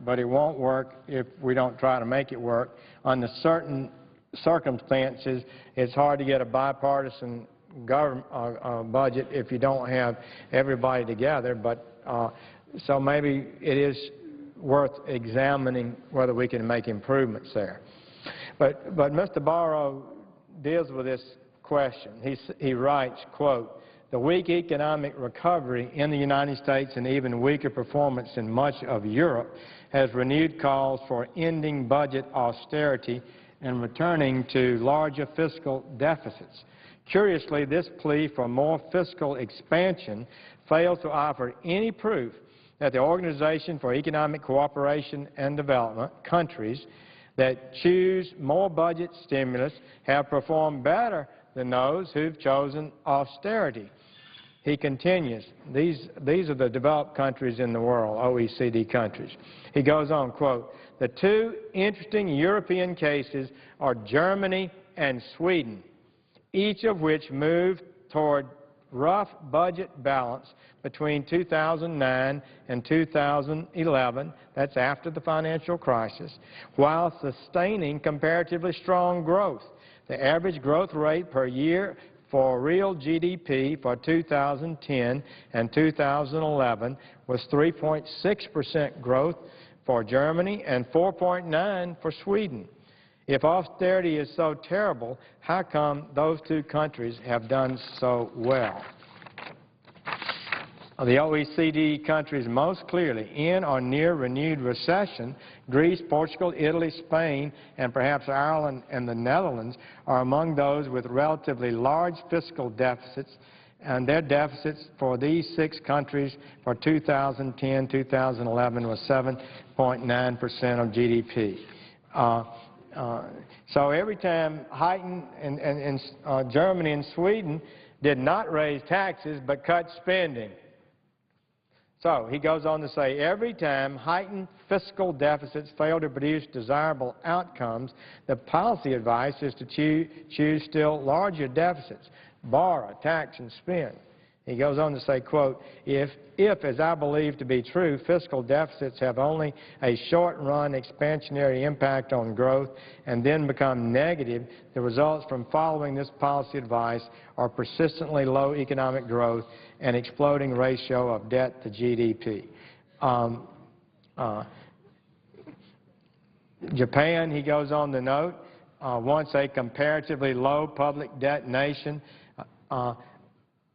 but it won't work if we don't try to make it work. Under certain circumstances, it's hard to get a bipartisan budget if you don't have everybody together, but so maybe it is worth examining whether we can make improvements there. But Mr. Barrow deals with this question. He writes, quote, "The weak economic recovery in the United States and even weaker performance in much of Europe has renewed calls for ending budget austerity and returning to larger fiscal deficits. Curiously, this plea for more fiscal expansion fails to offer any proof that the Organization for Economic Cooperation and Development countries that choose more budget stimulus have performed better than those who've chosen austerity." He continues, these are the developed countries in the world, OECD countries. He goes on, quote, "The two interesting European cases are Germany and Sweden, each of which moved toward rough budget balance between 2009 and 2011, that's after the financial crisis, while sustaining comparatively strong growth. The average growth rate per year for real GDP for 2010 and 2011 was 3.6% growth for Germany and 4.9% for Sweden. If austerity is so terrible, how come those two countries have done so well? The OECD countries most clearly in or near renewed recession, Greece, Portugal, Italy, Spain, and perhaps Ireland and the Netherlands are among those with relatively large fiscal deficits, and their deficits for these 6 countries for 2010-2011 was 7.9% of GDP. So every time Haiti and Germany and Sweden did not raise taxes but cut spending. So he goes on to say, every time heightened fiscal deficits fail to produce desirable outcomes, the policy advice is to choose still larger deficits, borrow, tax, and spend. He goes on to say, quote, if, as I believe to be true, fiscal deficits have only a short-run expansionary impact on growth and then become negative, the results from following this policy advice are persistently low economic growth and exploding ratio of debt to GDP. Japan, he goes on to note, once a comparatively low public debt nation,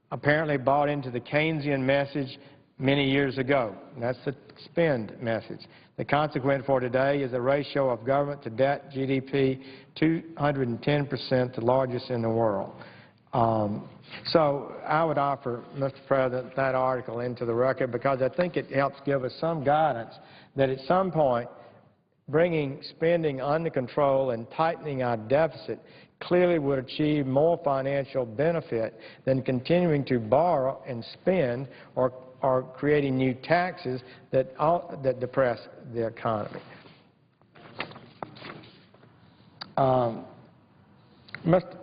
apparently bought into the Keynesian message many years ago. That's the spend message. The consequence for today is a ratio of government to debt GDP 210%, the largest in the world. So I would offer, Mr. President, that article into the record because I think it helps give us some guidance that at some point bringing spending under control and tightening our deficit clearly would achieve more financial benefit than continuing to borrow and spend or creating new taxes that depress the economy. Mr.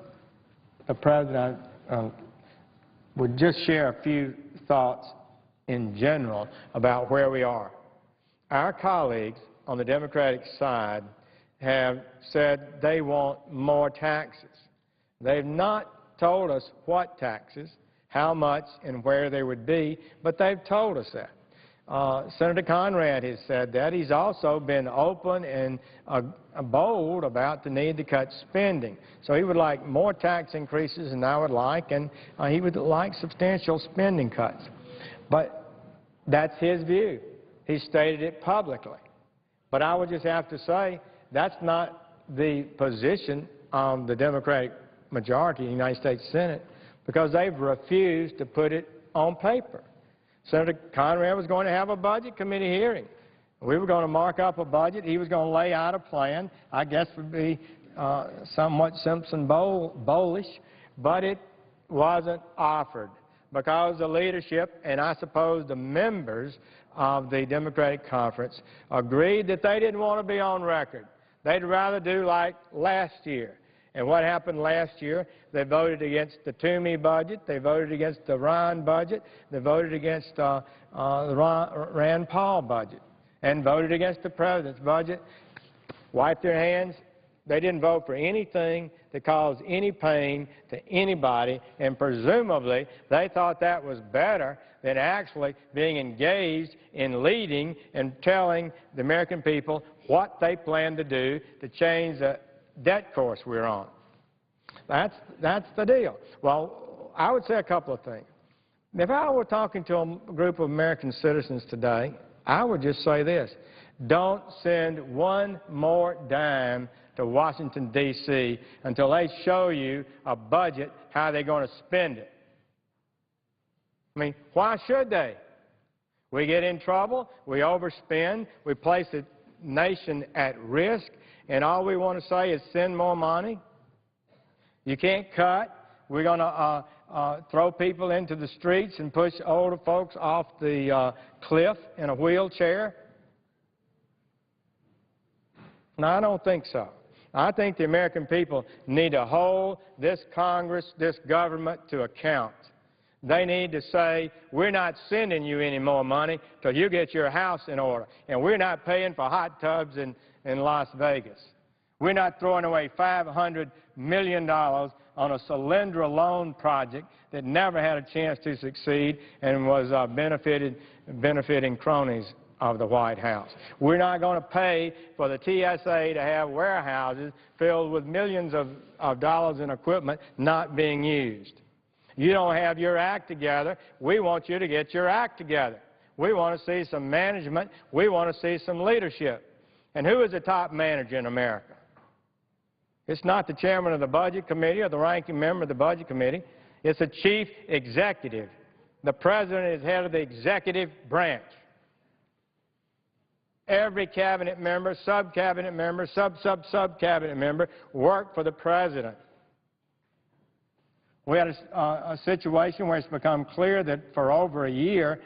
President, I would just share a few thoughts in general about where we are. Our colleagues on the Democratic side have said they want more taxes. They've not told us what taxes, how much, and where they would be, but they've told us that. Senator Conrad has said that. He's also been open and bold about the need to cut spending. So he would like more tax increases than I would like, and he would like substantial spending cuts. But that's his view. He stated it publicly. But I would just have to say, that's not the position of the Democratic majority in the United States Senate because they've refused to put it on paper. Senator Conrad was going to have a budget committee hearing. We were going to mark up a budget. He was going to lay out a plan. I guess would be somewhat Simpson Bowlish, but it wasn't offered because the leadership and I suppose the members of the Democratic conference agreed that they didn't want to be on record. They'd rather do like last year. And what happened last year? They voted against the Toomey budget. They voted against the Ryan budget. They voted against the Rand Paul budget. and voted against the president's budget, wiped their hands. They didn't vote for anything that caused any pain to anybody, and presumably they thought that was better than actually being engaged in leading and telling the American people what they plan to do to change the debt course we're on. That's the deal. Well, I would say a couple of things. If I were talking to a group of American citizens today, I would just say this: don't send one more dime to Washington, D.C. until they show you a budget, how they're going to spend it. I mean, why should they? We get in trouble, we overspend, we place the nation at risk, and all we want to say is send more money. You can't cut. We're going to throw people into the streets and push older folks off the cliff in a wheelchair. No, I don't think so. I think the American people need to hold this Congress, this government to account. They need to say, we're not sending you any more money till you get your house in order, and we're not paying for hot tubs in Las Vegas. We're not throwing away $500 million on a Solyndra loan project that never had a chance to succeed and was benefiting cronies of the White House. We're not going to pay for the TSA to have warehouses filled with millions of dollars in equipment not being used. You don't have your act together. We want you to get your act together. We want to see some management. We want to see some leadership. And who is the top manager in America? It's not the chairman of the Budget Committee or the ranking member of the Budget Committee. It's the chief executive. The president is head of the executive branch. Every cabinet member, sub-cabinet member, sub-sub-sub-cabinet member work for the president. We had a situation where it's become clear that for over a year,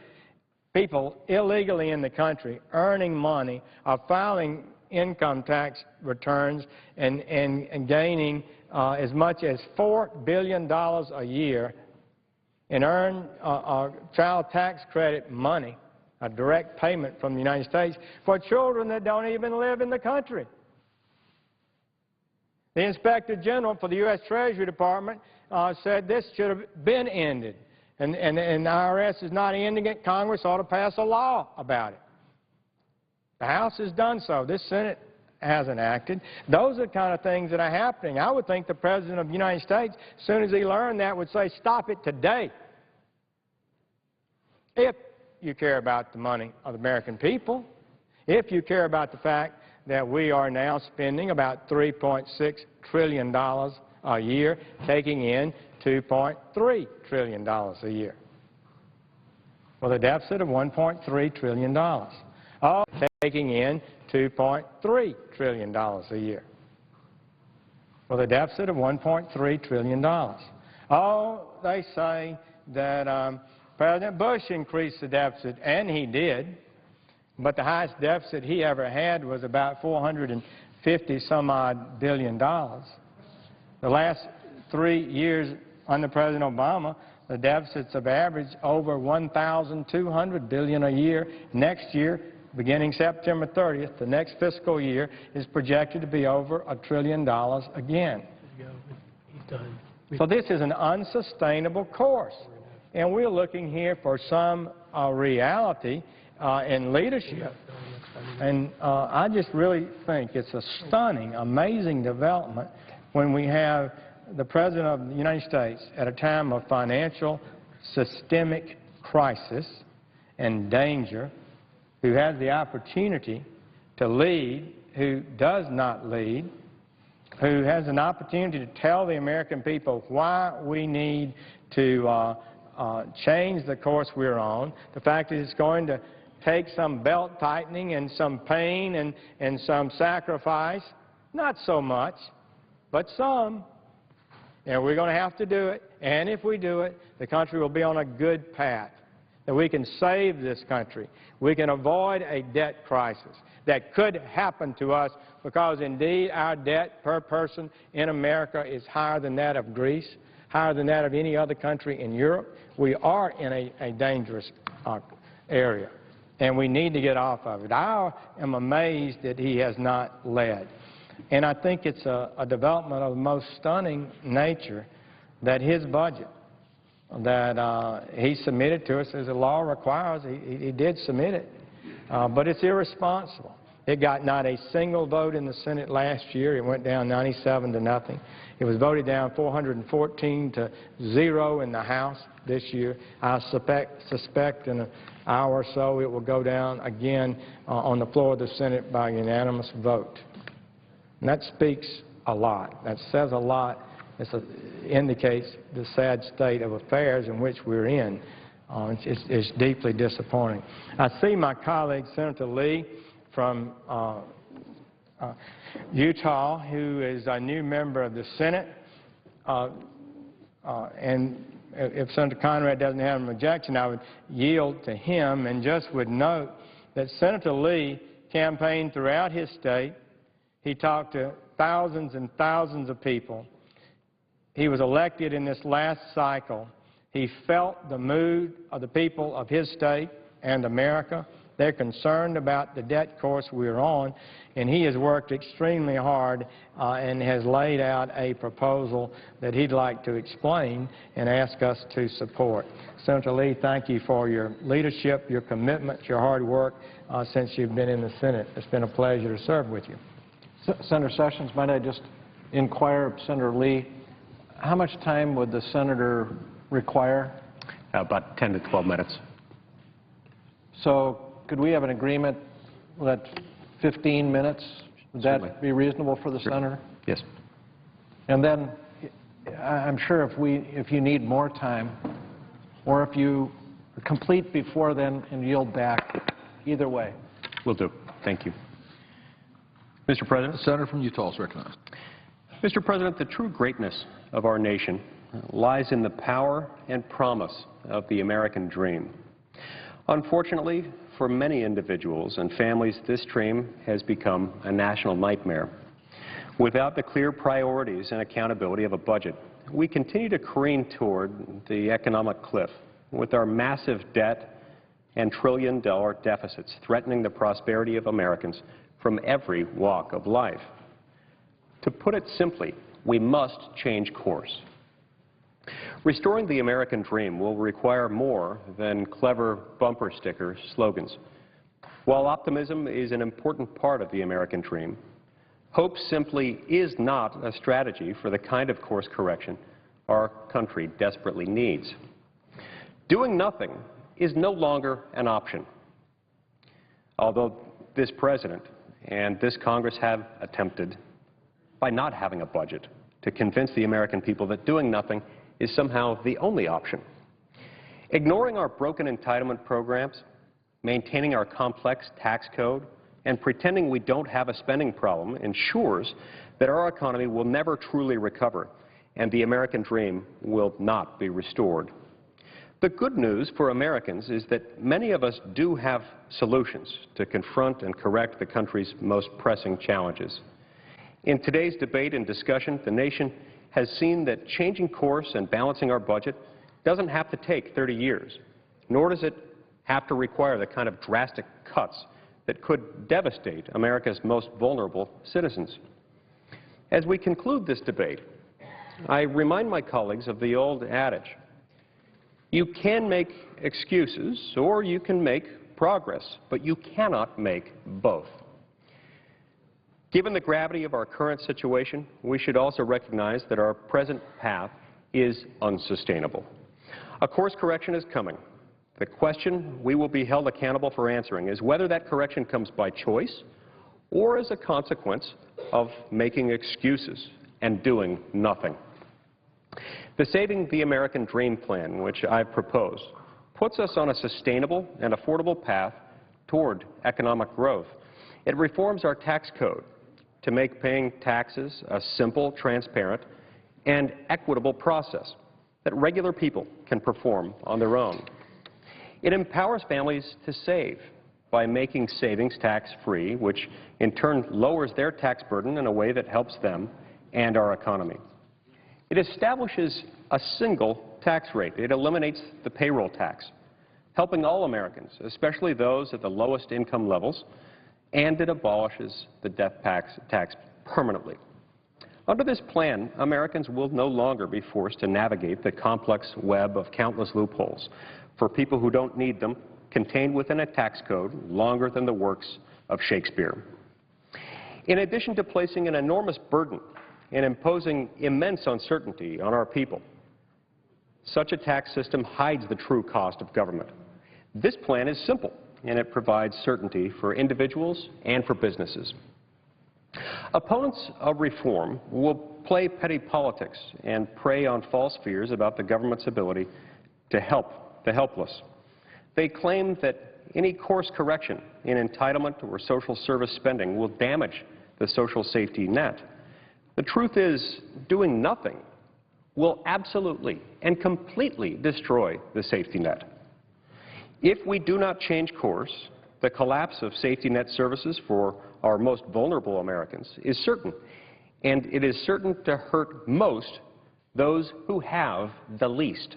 people illegally in the country earning money are filing income tax returns and gaining as much as $4 billion a year in earned child tax credit money, a direct payment from the United States, for children that don't even live in the country. The Inspector General for the U.S. Treasury Department said this should have been ended, and the IRS is not ending it. Congress ought to pass a law about it. The House has done so. This Senate hasn't acted. Those are the kind of things that are happening. I would think the President of the United States, as soon as he learned that, would say, stop it today. If you care about the money of the American people, if you care about the fact that we are now spending about $3.6 trillion a year, taking in $2.3 trillion a year, with a deficit of $1.3 trillion. Oh, taking in $2.3 trillion a year, with a deficit of $1.3 trillion. Oh, they say that President Bush increased the deficit, and he did, but the highest deficit he ever had was about $450-some-odd billion. The last 3 years under President Obama, the deficits have averaged over $1,200 billion a year. Next year, beginning September 30th, the next fiscal year is projected to be over $1 trillion again. So this is an unsustainable course, and we're looking here for some reality in leadership. And I just really think it's a stunning, amazing development when we have the President of the United States at a time of financial systemic crisis and danger, who has the opportunity to lead, who does not lead, who has an opportunity to tell the American people why we need to change the course we're on, the fact that it's going to take some belt tightening and some pain and some sacrifice, not so much, but some, and we're going to have to do it, and if we do it, the country will be on a good path, that we can save this country. We can avoid a debt crisis that could happen to us because, indeed, our debt per person in America is higher than that of Greece, higher than that of any other country in Europe. We are in a dangerous area. and we need to get off of it. I am amazed that he has not led. And I think it's a development of the most stunning nature that his budget that he submitted to us, as the law requires, he did submit it, but it's irresponsible. It got not a single vote in the Senate last year. It went down 97 to nothing. It was voted down 414 to 0 in the House this year. I suspect in an hour or so it will go down again on the floor of the Senate by unanimous vote. And that speaks a lot. That says a lot. It indicates the sad state of affairs in which we're in. It's deeply disappointing. I see my colleague, Senator Lee, from Utah, who is a new member of the Senate. And if Senator Conrad doesn't have an objection, I would yield to him and just would note that Senator Lee campaigned throughout his state. He talked to thousands and thousands of people. He was elected in this last cycle. He felt the mood of the people of his state and America. They're concerned about the debt course we're on, and he has worked extremely hard and has laid out a proposal that he'd like to explain and ask us to support. Senator Lee, thank you for your leadership, your commitment, your hard work since you've been in the Senate. It's been a pleasure to serve with you. Senator Sessions, might I just inquire of Senator Lee, how much time would the senator require? About 10 to 12 minutes. So could we have an agreement that 15 minutes, would that be reasonable for the senator? Yes. And then I'm sure if you need more time, or if you complete before then and yield back, either way. Will do. Thank you. Mr. President. The senator from Utah is recognized. Mr. President, the true greatness of our nation lies in the power and promise of the American dream. Unfortunately, for many individuals and families, this dream has become a national nightmare. Without the clear priorities and accountability of a budget, we continue to careen toward the economic cliff, with our massive debt and trillion-dollar deficits threatening the prosperity of Americans from every walk of life. To put it simply, we must change course. Restoring the American dream will require more than clever bumper sticker slogans. While optimism is an important part of the American dream, hope simply is not a strategy for the kind of course correction our country desperately needs. Doing nothing is no longer an option. Although this President and this Congress have attempted, by not having a budget, to convince the American people that doing nothing is somehow the only option. Ignoring our broken entitlement programs, maintaining our complex tax code, and pretending we don't have a spending problem ensures that our economy will never truly recover and the American dream will not be restored. The good news for Americans is that many of us do have solutions to confront and correct the country's most pressing challenges. In today's debate and discussion, the nation has seen that changing course and balancing our budget doesn't have to take 30 years, nor does it have to require the kind of drastic cuts that could devastate America's most vulnerable citizens. As we conclude this debate, I remind my colleagues of the old adage: you can make excuses or you can make progress, but you cannot make both. Given the gravity of our current situation, we should also recognize that our present path is unsustainable. A course correction is coming. The question we will be held accountable for answering is whether that correction comes by choice or as a consequence of making excuses and doing nothing. The Saving the American Dream plan, which I've proposed, puts us on a sustainable and affordable path toward economic growth. It reforms our tax code to make paying taxes a simple, transparent, and equitable process that regular people can perform on their own. It empowers families to save by making savings tax-free, which in turn lowers their tax burden in a way that helps them and our economy. It establishes a single tax rate. It eliminates the payroll tax, helping all Americans, especially those at the lowest income levels, and it abolishes the death tax permanently. Under this plan, Americans will no longer be forced to navigate the complex web of countless loopholes for people who don't need them, contained within a tax code longer than the works of Shakespeare. In addition to placing an enormous burden and imposing immense uncertainty on our people, such a tax system hides the true cost of government. This plan is simple, and it provides certainty for individuals and for businesses. Opponents of reform will play petty politics and prey on false fears about the government's ability to help the helpless. They claim that any course correction in entitlement or social service spending will damage the social safety net. The truth is, doing nothing will absolutely and completely destroy the safety net. If we do not change course, the collapse of safety net services for our most vulnerable Americans is certain, and it is certain to hurt most those who have the least.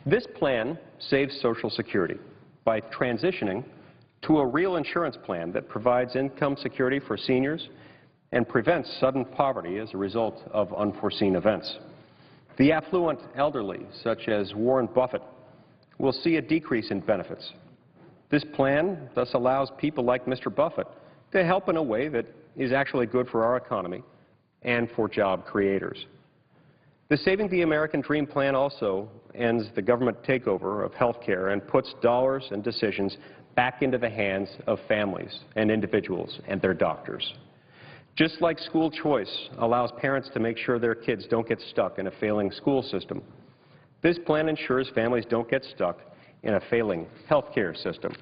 This plan saves Social Security by transitioning to a real insurance plan that provides income security for seniors and prevents sudden poverty as a result of unforeseen events. The affluent elderly, such as Warren Buffett, will see a decrease in benefits. This plan thus allows people like Mr. Buffett to help in a way that is actually good for our economy and for job creators. The Saving the American Dream plan also ends the government takeover of health care and puts dollars and decisions back into the hands of families and individuals and their doctors. Just like school choice allows parents to make sure their kids don't get stuck in a failing school system, this plan ensures families don't get stuck in a failing health care system.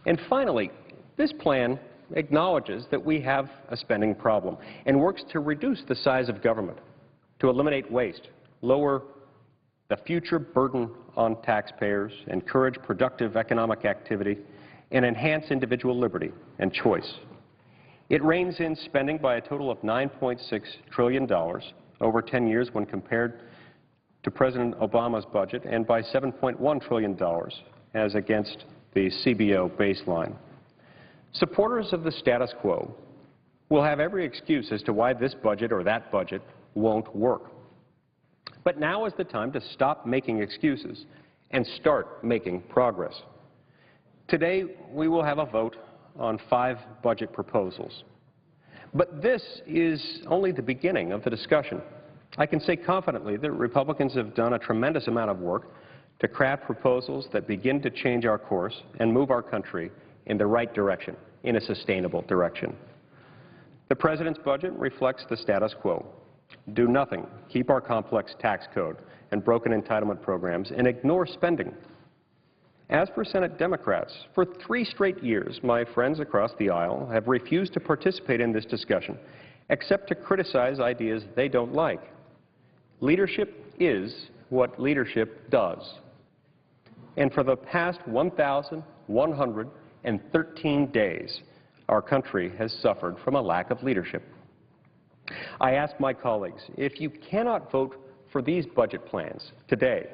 And finally, this plan acknowledges that we have a spending problem and works to reduce the size of government, to eliminate waste, lower the future burden on taxpayers, encourage productive economic activity, and enhance individual liberty and choice. It reins in spending by a total of $9.6 trillion over 10 years when compared to President Obama's budget, and by $7.1 trillion as against the CBO baseline. Supporters of the status quo will have every excuse as to why this budget or that budget won't work. But now is the time to stop making excuses and start making progress. Today, we will have a vote on 5 budget proposals. But this is only the beginning of the discussion. I can say confidently that Republicans have done a tremendous amount of work to craft proposals that begin to change our course and move our country in the right direction, in a sustainable direction. The President's budget reflects the status quo. Do nothing, keep our complex tax code and broken entitlement programs, and ignore spending. As for Senate Democrats, for 3 straight years, my friends across the aisle have refused to participate in this discussion, except to criticize ideas they don't like. Leadership is what leadership does. And for the past 1,113 days, our country has suffered from a lack of leadership. I ask my colleagues, if you cannot vote for these budget plans today,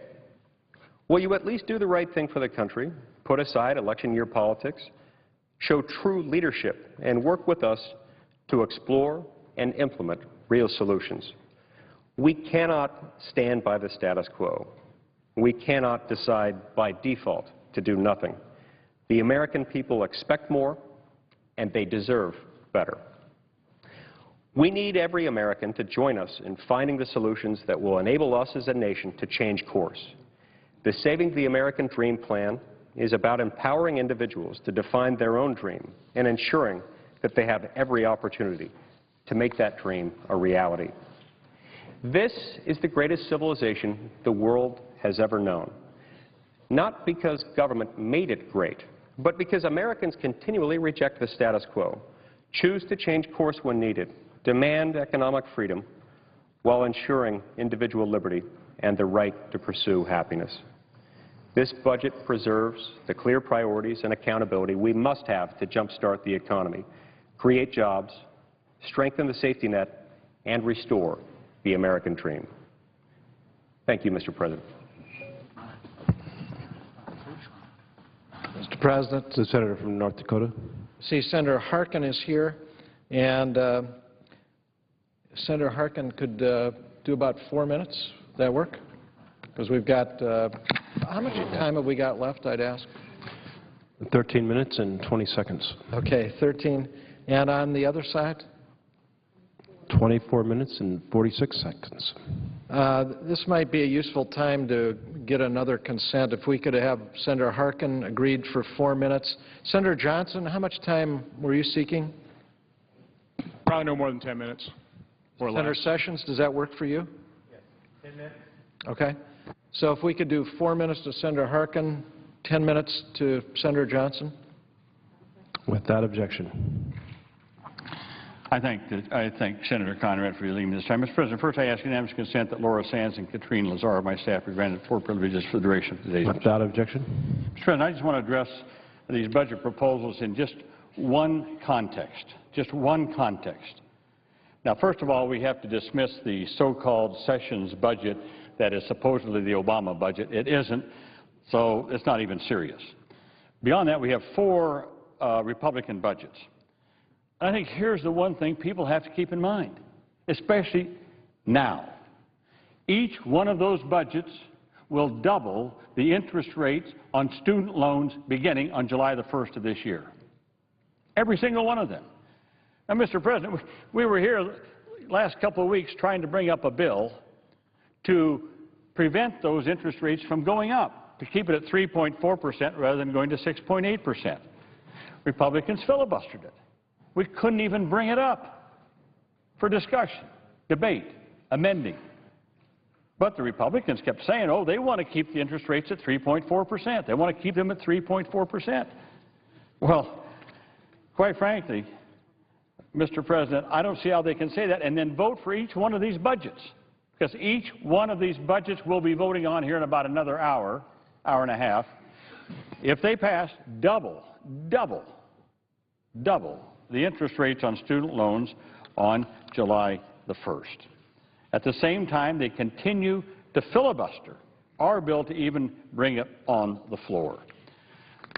will you at least do the right thing for the country, put aside election year politics, show true leadership, and work with us to explore and implement real solutions? We cannot stand by the status quo. We cannot decide by default to do nothing. The American people expect more, and they deserve better. We need every American to join us in finding the solutions that will enable us as a nation to change course. The Saving the American Dream plan is about empowering individuals to define their own dream and ensuring that they have every opportunity to make that dream a reality. This is the greatest civilization the world has ever known, not because government made it great, but because Americans continually reject the status quo, choose to change course when needed, demand economic freedom while ensuring individual liberty and the right to pursue happiness. This budget preserves the clear priorities and accountability we must have to jumpstart the economy, create jobs, strengthen the safety net, and restore the American dream. Thank you, Mr. President. Mr. President. The senator from North Dakota. See, Senator Harkin is here, and Senator Harkin could do about 4 minutes. Does that work? Because we've got, how much time have we got left, I'd ask? 13 minutes and 20 seconds. Okay, 13. And on the other side? 24 minutes and 46 seconds. This might be a useful time to get another consent. If we could have Senator Harkin agreed for 4 minutes. Senator Johnson, how much time were you seeking? Probably no more than 10 minutes or less. Senator Sessions, does that work for you? Yes. 10 minutes. Okay. So if we could do 4 minutes to Senator Harkin, 10 minutes to Senator Johnson? Without objection. I thank Senator Conrad for leading this time. Mr. President, first I ask unanimous consent that Laura Sands and Katrine Lazar of my staff be granted 4 privileges for the duration of today's meeting. Without objection. Mr. President, I just want to address these budget proposals in just one context. Just one context. Now, first of all, we have to dismiss the so-called Sessions budget that is supposedly the Obama budget. It isn't, so it's not even serious. Beyond that, we have 4 Republican budgets. I think here's the one thing people have to keep in mind, especially now. Each one of those budgets will double the interest rates on student loans beginning on July the 1st of this year. Every single one of them. Now, Mr. President, we were here last couple of weeks trying to bring up a bill to prevent those interest rates from going up, to keep it at 3.4% rather than going to 6.8%. Republicans filibustered it. We couldn't even bring it up for discussion, debate, amending. But the Republicans kept saying, oh, they want to keep the interest rates at 3.4%. They want to keep them at 3.4%. Well, quite frankly, Mr. President, I don't see how they can say that and then vote for each one of these budgets, because each one of these budgets we'll be voting on here in about another hour, hour and a half. If they pass, double the interest rates on student loans on July the 1st. At the same time, they continue to filibuster our bill to even bring it on the floor.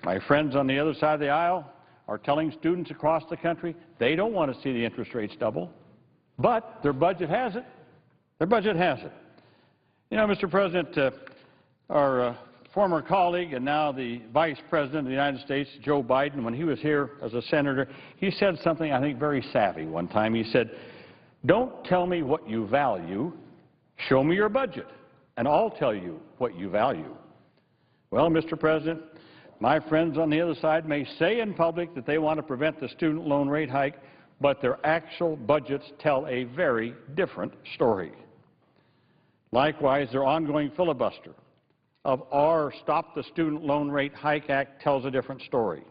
My friends on the other side of the aisle are telling students across the country they don't want to see the interest rates double, but their budget has it. Their budget has it. You know, Mr. President, our former colleague and now the Vice President of the United States, Joe Biden, when he was here as a senator, he said something I think very savvy one time. He said, don't tell me what you value, show me your budget, and I'll tell you what you value. Well, Mr. President, my friends on the other side may say in public that they want to prevent the student loan rate hike, but their actual budgets tell a very different story. Likewise, their ongoing filibuster of our Stop the Student Loan Rate Hike Act tells a different story.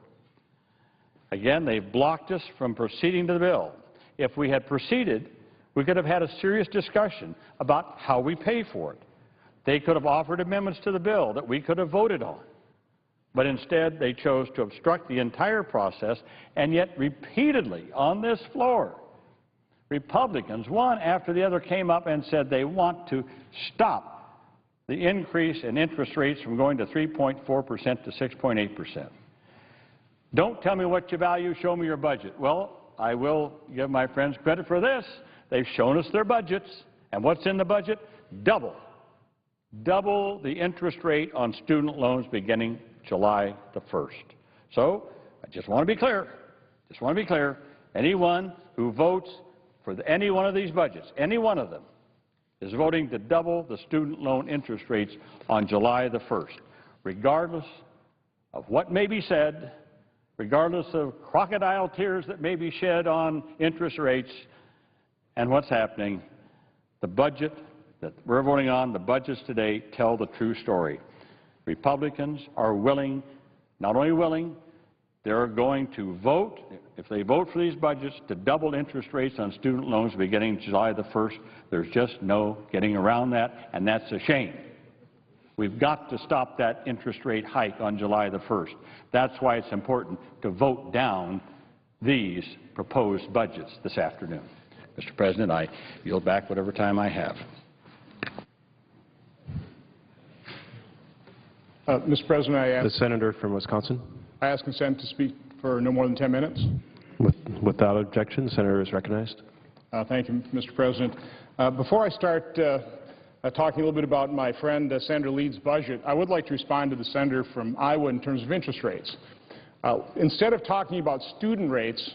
Again, they've blocked us from proceeding to the bill. If we had proceeded, we could have had a serious discussion about how we pay for it. They could have offered amendments to the bill that we could have voted on. But instead, they chose to obstruct the entire process, and yet repeatedly on this floor, Republicans, one after the other, came up and said they want to stop the increase in interest rates from going to 3.4% to 6.8%. Don't tell me what you value, show me your budget. Well, I will give my friends credit for this. They've shown us their budgets, and what's in the budget? Double the interest rate on student loans beginning July the 1st. So I just want to be clear, anyone who votes for any one of these budgets, any one of them, is voting to double the student loan interest rates on July the 1st, regardless of what may be said, regardless of crocodile tears that may be shed on interest rates and what's happening. The budget that we're voting on, the budgets today, tell the true story. Republicans are willing, not only willing, they're going to vote, if they vote for these budgets, to double interest rates on student loans beginning July the 1st. There's just no getting around that, and that's a shame. We've got to stop that interest rate hike on July the 1st. That's why it's important to vote down these proposed budgets this afternoon. Mr. President, I yield back whatever time I have. Mr. President, I ask... The senator from Wisconsin. I ask consent to speak for no more than 10 minutes. Without objection, the senator is recognized. Thank you, Mr. President. Before I start talking a little bit about my friend Senator Lee's budget, I would like to respond to the senator from Iowa in terms of interest rates. Instead of talking about student rates,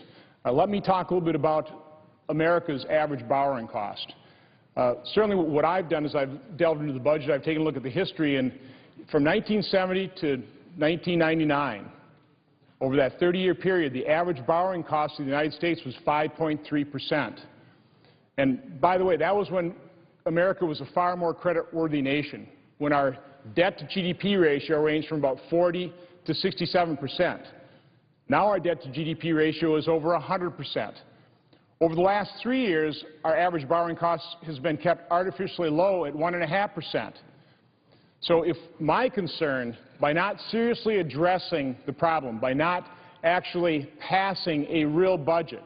let me talk a little bit about America's average borrowing cost. Certainly what I've done is I've delved into the budget, I've taken a look at the history, and from 1970 to 1999, over that 30-year period, the average borrowing cost of the United States was 5.3%. And by the way, that was when America was a far more credit-worthy nation, when our debt-to-GDP ratio ranged from about 40 to 67%. Now our debt-to-GDP ratio is over 100%. Over the last 3 years, our average borrowing cost has been kept artificially low at 1.5%. So if my concern, by not seriously addressing the problem, by not actually passing a real budget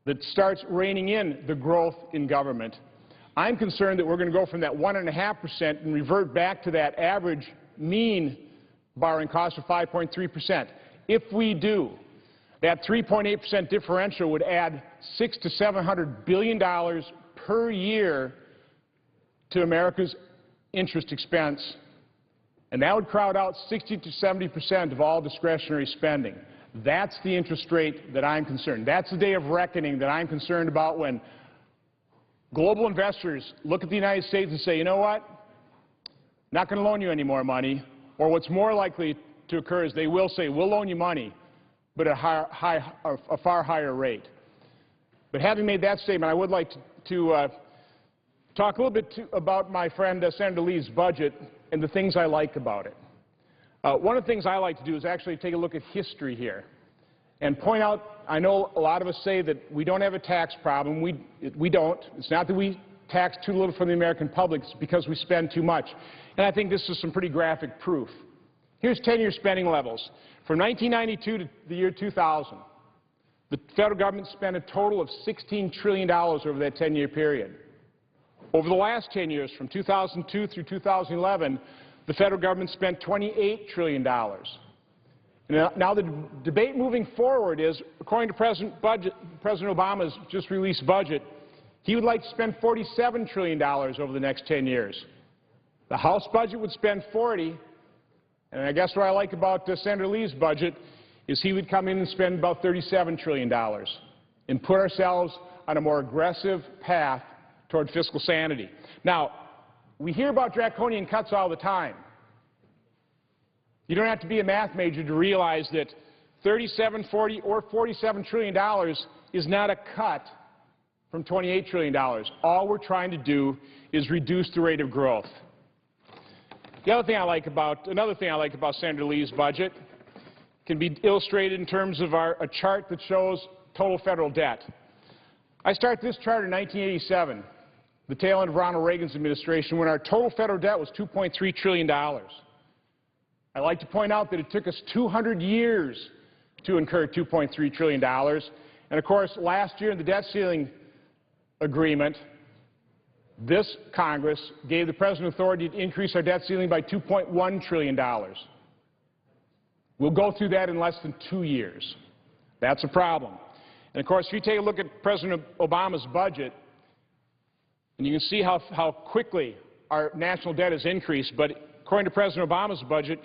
that starts reining in the growth in government, I'm concerned that we're going to go from that 1.5% and revert back to that average mean borrowing cost of 5.3%. If we do, that 3.8% differential would add $600 to $700 billion per year to America's interest expense, and that would crowd out 60 to 70% of all discretionary spending. That's the interest rate that I'm concerned. That's the day of reckoning that I'm concerned about, when global investors look at the United States and say, you know what, not going to loan you any more money, or what's more likely to occur is they will say, we'll loan you money, but at a far higher rate. But having made that statement, I would like to talk a little bit about my friend Senator Lee's budget and the things I like about it. One of the things I like to do is actually take a look at history here and point out, I know a lot of us say that we don't have a tax problem. We don't. It's not that we tax too little from the American public. It's because we spend too much. And I think this is some pretty graphic proof. Here's 10-year spending levels. From 1992 to the year 2000, the federal government spent a total of $16 trillion over that 10-year period. Over the last 10 years, from 2002 through 2011, the federal government spent $28 trillion. Now the debate moving forward is, according to President Obama's just released budget, he would like to spend $47 trillion over the next 10 years. The House budget would spend $40, and I guess what I like about Senator Lee's budget is he would come in and spend about $37 trillion and put ourselves on a more aggressive path toward fiscal sanity. Now, we hear about draconian cuts all the time. You don't have to be a math major to realize that $37, $40, or $47 trillion is not a cut from $28 trillion. All we're trying to do is reduce the rate of growth. Another thing I like about Senator Lee's budget can be illustrated in terms of a chart that shows total federal debt. I start this chart in 1987. The tail end of Ronald Reagan's administration, when our total federal debt was $2.3 trillion. I like to point out that it took us 200 years to incur $2.3 trillion. And of course, last year in the debt ceiling agreement, this Congress gave the President authority to increase our debt ceiling by $2.1 trillion. We'll go through that in less than 2 years. That's a problem. And of course, if you take a look at President Obama's budget, and you can see how quickly our national debt has increased, but according to President Obama's budget,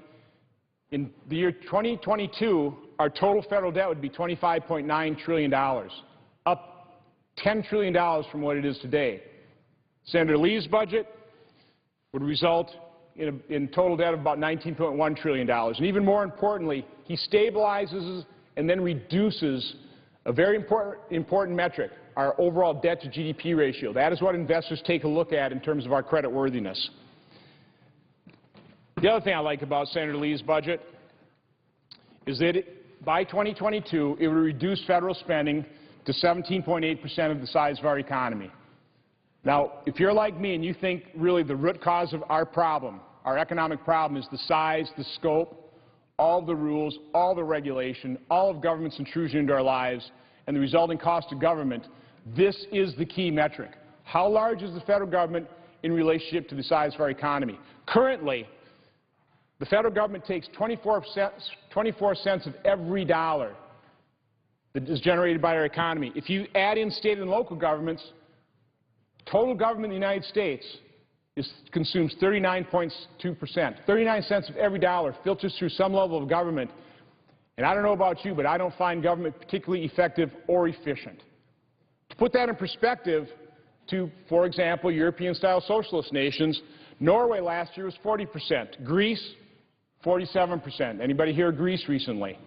in the year 2022, our total federal debt would be $25.9 trillion, up $10 trillion from what it is today. Senator Lee's budget would result in total debt of about $19.1 trillion. And even more importantly, he stabilizes and then reduces a very important metric, our overall debt-to-GDP ratio. That is what investors take a look at in terms of our creditworthiness. The other thing I like about Senator Lee's budget is that by 2022, it would reduce federal spending to 17.8% of the size of our economy. Now, if you're like me and you think really the root cause of our problem, our economic problem, is the size, the scope, all the rules, all the regulation, all of government's intrusion into our lives, and the resulting cost of government, this is the key metric. How large is the federal government in relationship to the size of our economy? Currently, the federal government takes 24% 24 cents of every dollar that is generated by our economy. If you add in state and local governments, total government in the United States consumes 39.2%. 39 cents of every dollar filters through some level of government. And I don't know about you, but I don't find government particularly effective or efficient. To put that in perspective to, for example, European-style socialist nations, Norway last year was 40%. Greece, 47%. Anybody hear of Greece recently?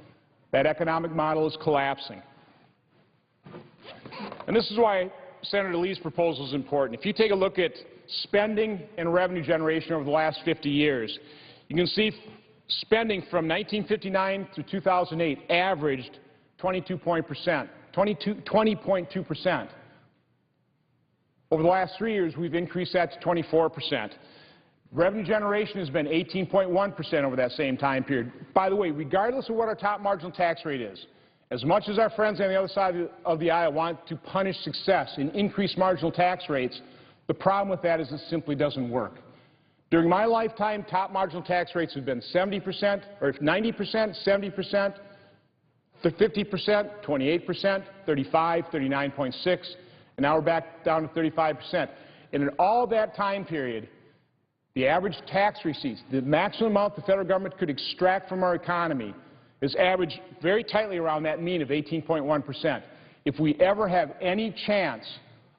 That economic model is collapsing. And this is why Senator Lee's proposal is important. If you take a look at spending and revenue generation over the last 50 years, you can see spending from 1959 through 2008 averaged 20.2%. Over the last 3 years, we've increased that to 24%. Revenue generation has been 18.1% over that same time period. By the way, regardless of what our top marginal tax rate is, as much as our friends on the other side of the aisle want to punish success and increase marginal tax rates, the problem with that is it simply doesn't work. During my lifetime, top marginal tax rates have been 70%, or 90%, 70%, 50%, 28%, 35, 39.6%, and now we're back down to 35%. And in all that time period, the average tax receipts, the maximum amount the federal government could extract from our economy, is averaged very tightly around that mean of 18.1%. If we ever have any chance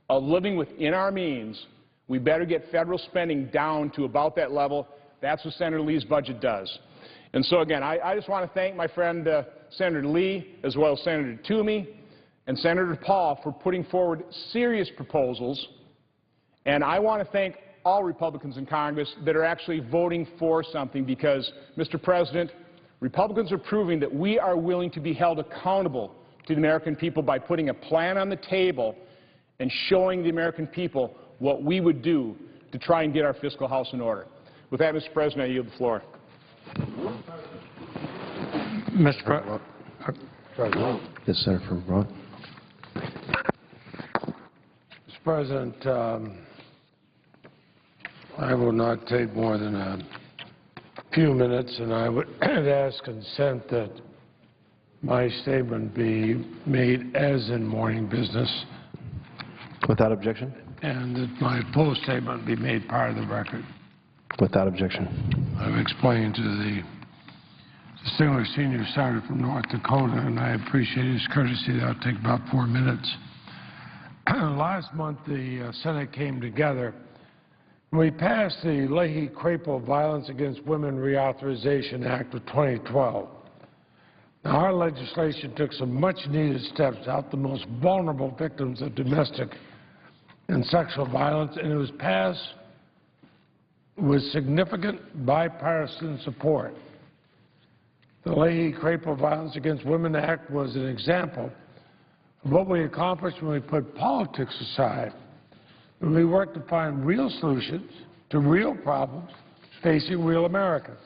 of living within our means, we better get federal spending down to about that level. That's what Senator Lee's budget does. And so, again, I just want to thank my friend Senator Lee, as well as Senator Toomey and Senator Paul for putting forward serious proposals. And I want to thank all Republicans in Congress that are actually voting for something because, Mr. President, Republicans are proving that we are willing to be held accountable to the American people by putting a plan on the table and showing the American people what we would do to try and get our fiscal house in order. With that, Mr. President, I yield the floor. Mr. President. Yes, Senator from Broad. Mr. President, I will not take more than a few minutes, and I would ask consent that my statement be made as in morning business. Without objection? And that my full statement be made part of the record. Without objection. I've explained to the distinguished senior senator from North Dakota, and I appreciate his courtesy. That'll take about 4 minutes. Last month, the Senate came together. We passed the Leahy-Crapo Violence Against Women Reauthorization Act of 2012. Now, our legislation took some much-needed steps to help the most vulnerable victims of domestic and sexual violence, and it was passed with significant bipartisan support. The Leahy-Crapo Violence Against Women Act was an example of what we accomplished when we put politics aside, when we worked to find real solutions to real problems facing real Americans.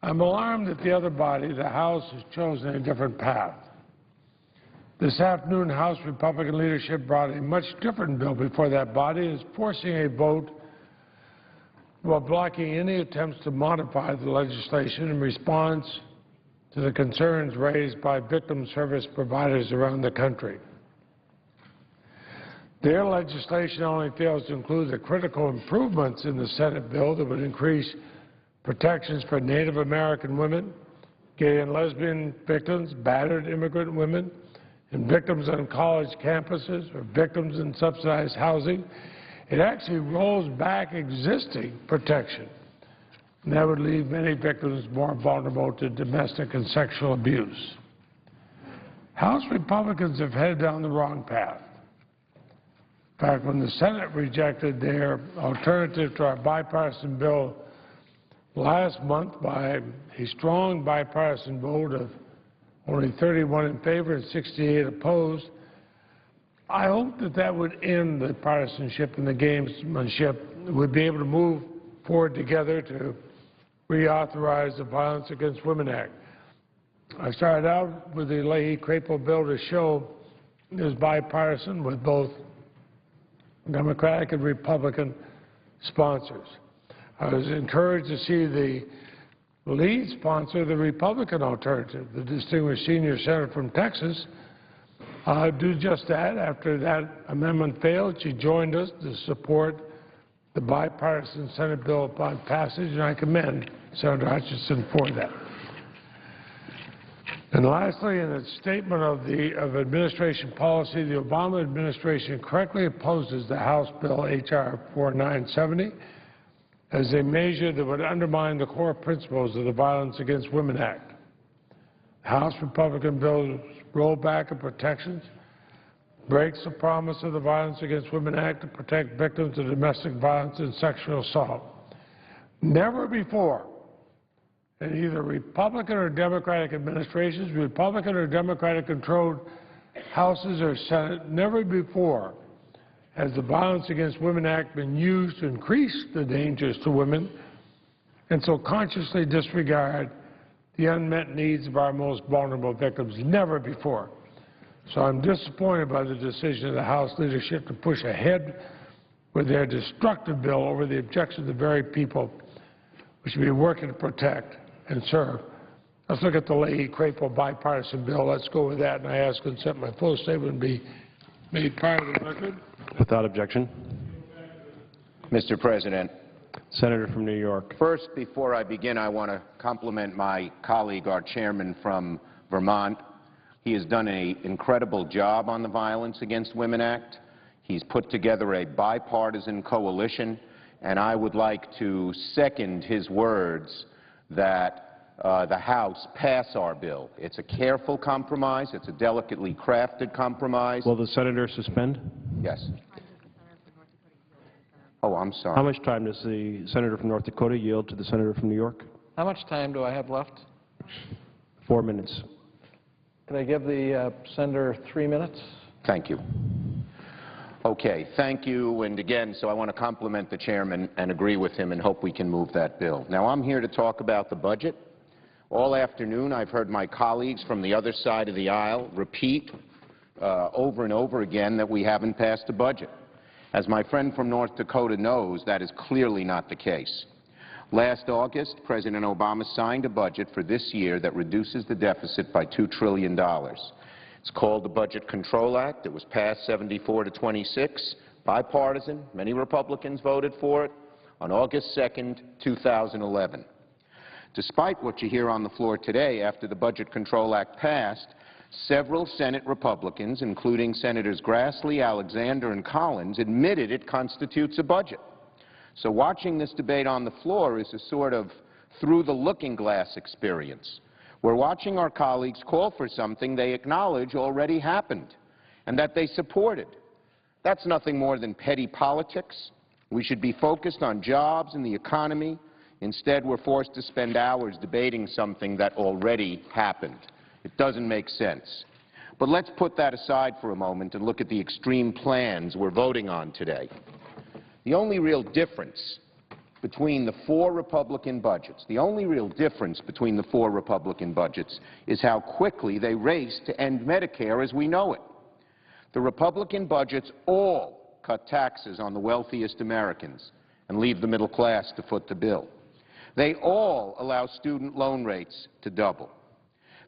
I'm alarmed that the other body, the House, has chosen a different path. This afternoon, House Republican leadership brought a much different bill before that body and is forcing a vote while blocking any attempts to modify the legislation in response to the concerns raised by victim service providers around the country. Their legislation only fails to include the critical improvements in the Senate bill that would increase protections for Native American women, gay and lesbian victims, battered immigrant women, and victims on college campuses or victims in subsidized housing. It actually rolls back existing protection, and that would leave many victims more vulnerable to domestic and sexual abuse. House Republicans have headed down the wrong path. In fact, when the Senate rejected their alternative to our bipartisan bill last month by a strong bipartisan vote of only 31 in favor and 68 opposed, I hope that that would end the partisanship and the gamesmanship. We'd be able to move forward together to reauthorize the Violence Against Women Act. I started out with the Leahy-Crapo bill to show it was bipartisan with both Democratic and Republican sponsors. I was encouraged to see the lead sponsor of the Republican alternative, the distinguished senior senator from Texas, do just that. After that amendment failed, she joined us to support the bipartisan Senate bill upon passage, and I commend Senator Hutchinson for that. And lastly, in its statement of administration policy, the Obama administration correctly opposes the House bill H.R. 4970 as a measure that would undermine the core principles of the Violence Against Women Act. The House Republican bill's rollback of protections breaks the promise of the Violence Against Women Act to protect victims of domestic violence and sexual assault. Never before in either Republican or Democratic administrations, Republican or Democratic-controlled Houses or Senate, never before has the Violence Against Women Act been used to increase the dangers to women and so consciously disregard the unmet needs of our most vulnerable victims. Never before. So I'm disappointed by the decision of the House leadership to push ahead with their destructive bill over the objections of the very people we should be working to protect and serve. Let's look at the Leahy-Crapo bipartisan bill. Let's go with that, and I ask consent my full statement be made part of the record. Without objection. Mr. President, Senator from New York. first, before I begin, I want to compliment my colleague, our chairman from Vermont. He has done an incredible job on the Violence Against Women Act. He's put together a bipartisan coalition, and I would like to second his words that the House pass our bill. It's a careful compromise. It's a delicately crafted compromise. Will the senator suspend? Yes. Oh, I'm sorry. How much time does the senator from North Dakota yield to the senator from New York? How much time do I have left? 4 minutes. Can I give the senator 3 minutes? Thank you. Okay, thank you. And again, so I want to compliment the chairman and agree with him and hope we can move that bill. Now, I'm here to talk about the budget. All afternoon, I've heard my colleagues from the other side of the aisle repeat over and over again that we haven't passed a budget. As my friend from North Dakota knows, that is clearly not the case. Last August, President Obama signed a budget for this year that reduces the deficit by $2 trillion. It's called the Budget Control Act. It was passed 74-26, bipartisan. Many Republicans voted for it on August 2nd, 2011. Despite what you hear on the floor today, after the Budget Control Act passed, several Senate Republicans, including Senators Grassley, Alexander, and Collins, admitted it constitutes a budget. So watching this debate on the floor is a sort of through-the-looking-glass experience. We're watching our colleagues call for something they acknowledge already happened and that they supported. That's nothing more than petty politics. We should be focused on jobs and the economy. Instead, we're forced to spend hours debating something that already happened. It doesn't make sense. But let's put that aside for a moment and look at the extreme plans we're voting on today. The only real difference between the four Republican budgets, is how quickly they raced to end Medicare as we know it. The Republican budgets all cut taxes on the wealthiest Americans and leave the middle class to foot the bill. They all allow student loan rates to double.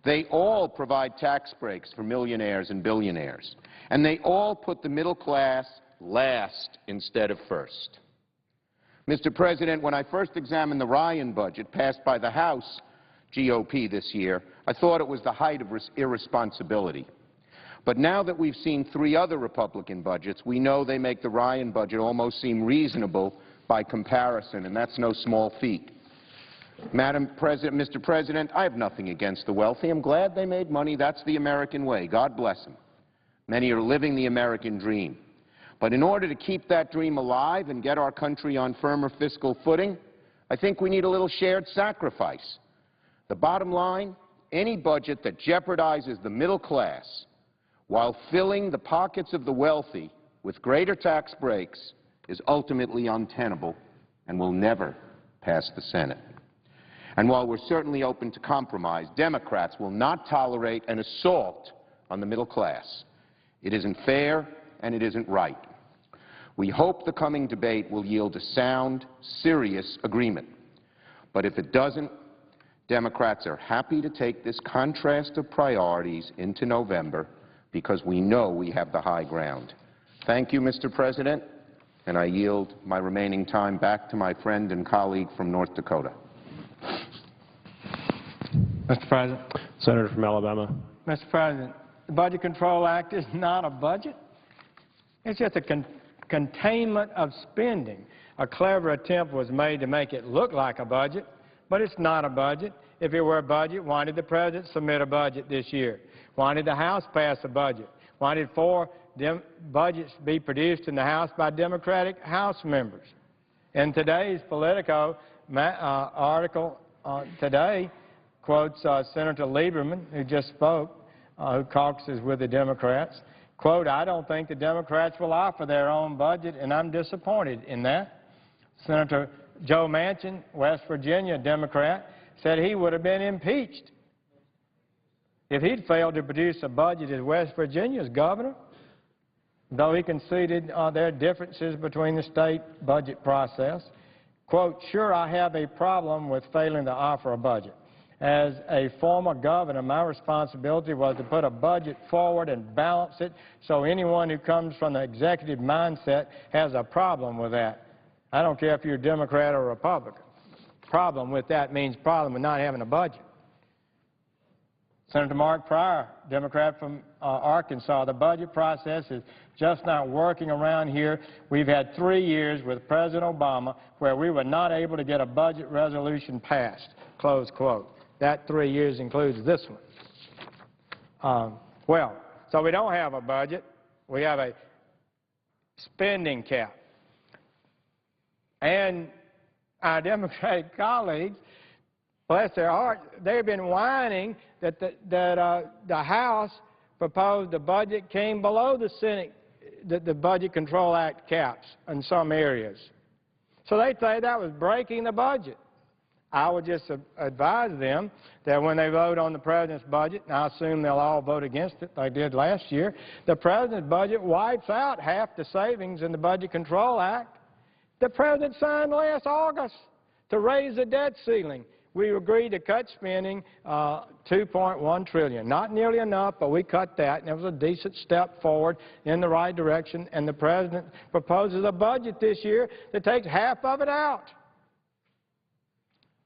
They all provide tax breaks for millionaires and billionaires. And they all put the middle class last instead of first. Mr. President, when I first examined the Ryan budget passed by the House GOP this year, I thought it was the height of irresponsibility. But now that we've seen three other Republican budgets, we know they make the Ryan budget almost seem reasonable by comparison, and that's no small feat. Mr. President, I have nothing against the wealthy. I'm glad they made money. That's the American way. God bless them. Many are living the American dream. But in order to keep that dream alive and get our country on firmer fiscal footing, I think we need a little shared sacrifice. The bottom line, any budget that jeopardizes the middle class while filling the pockets of the wealthy with greater tax breaks is ultimately untenable and will never pass the Senate. And while we're certainly open to compromise, Democrats will not tolerate an assault on the middle class. It isn't fair and it isn't right. We hope the coming debate will yield a sound, serious agreement. But if it doesn't, Democrats are happy to take this contrast of priorities into November because we know we have the high ground. Thank you, Mr. President, and I yield my remaining time back to my friend and colleague from North Dakota. Mr. President. Senator from Alabama. Mr. President, the Budget Control Act is not a budget. It's just a containment of spending. A clever attempt was made to make it look like a budget, but it's not a budget. If it were a budget, why did the President submit a budget this year? Why did the House pass a budget? Why did 4 budgets be produced in the House by Democratic House members? In today's Politico article today quotes Senator Lieberman, who just spoke, who caucuses with the Democrats. Quote, "I don't think the Democrats will offer their own budget, and I'm disappointed in that." Senator Joe Manchin, West Virginia Democrat, said he would have been impeached if he'd failed to produce a budget as West Virginia's governor, though he conceded there are differences between the state budget process. Quote, "Sure, I have a problem with failing to offer a budget. As a former governor, my responsibility was to put a budget forward and balance it so anyone who comes from the executive mindset has a problem with that. I don't care if you're a Democrat or Republican. Problem with that means problem with not having a budget." Senator Mark Pryor, Democrat from Arkansas, "The budget process is just not working around here. We've had 3 years with President Obama where we were not able to get a budget resolution passed." Close quote. That 3 years includes this one. So we don't have a budget. We have a spending cap. And our Democratic colleagues, bless their hearts, they've been whining that the House proposed the budget came below the Senate, the Budget Control Act caps in some areas. So they say that was breaking the budget. I would just advise them that when they vote on the President's budget, and I assume they'll all vote against it, they did last year, the President's budget wipes out half the savings in the Budget Control Act. The President signed last August to raise the debt ceiling. We agreed to cut spending $2.1 trillion. Not nearly enough, but we cut that, and it was a decent step forward in the right direction, and the President proposes a budget this year that takes half of it out.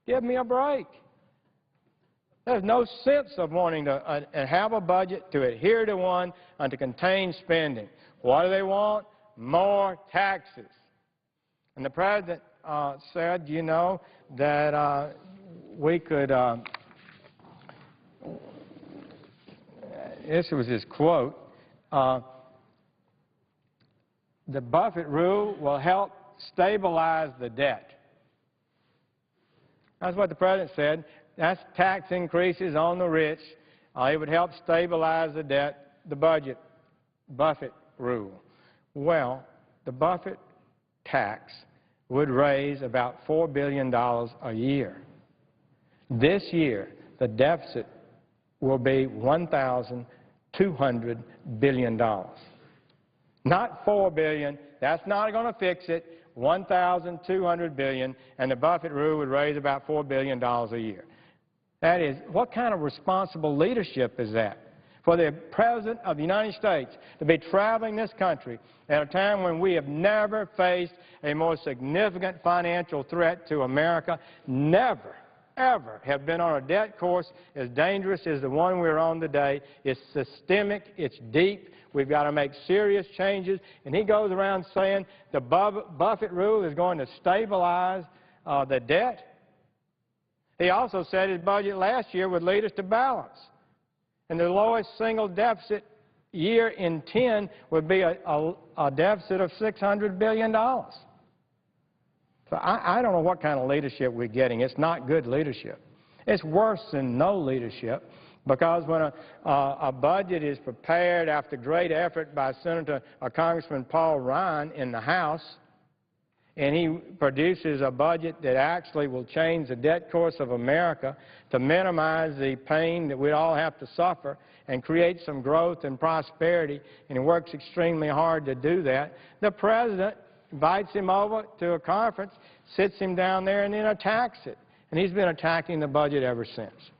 Give me a break. There's no sense of wanting to have a budget to adhere to one and to contain spending. What do they want? More taxes. And the President said, you know, that we could, this was his quote, the Buffett rule will help stabilize the debt. That's what the President said. That's tax increases on the rich. It would help stabilize the debt, the budget, Buffett rule. Well, the Buffett tax would raise about $4 billion a year. This year, the deficit will be $1,200 billion. Not $4 billion. That's not going to fix it. $1,200 billion, and the Buffett rule would raise about $4 billion a year. That is, what kind of responsible leadership is that? For the President of the United States to be traveling this country at a time when we have never faced a more significant financial threat to America, never, ever have been on a debt course as dangerous as the one we're on today. It's systemic, it's deep. We've got to make serious changes. And he goes around saying the Buffett rule is going to stabilize the debt. He also said his budget last year would lead us to balance. And the lowest single deficit year in 10 would be a deficit of $600 billion. So I don't know what kind of leadership we're getting. It's not good leadership. It's worse than no leadership. Because when a budget is prepared after great effort by Congressman Paul Ryan in the House, and he produces a budget that actually will change the debt course of America to minimize the pain that we all have to suffer and create some growth and prosperity, and he works extremely hard to do that, the President invites him over to a conference, sits him down there, and then attacks it. and he's been attacking the budget ever since.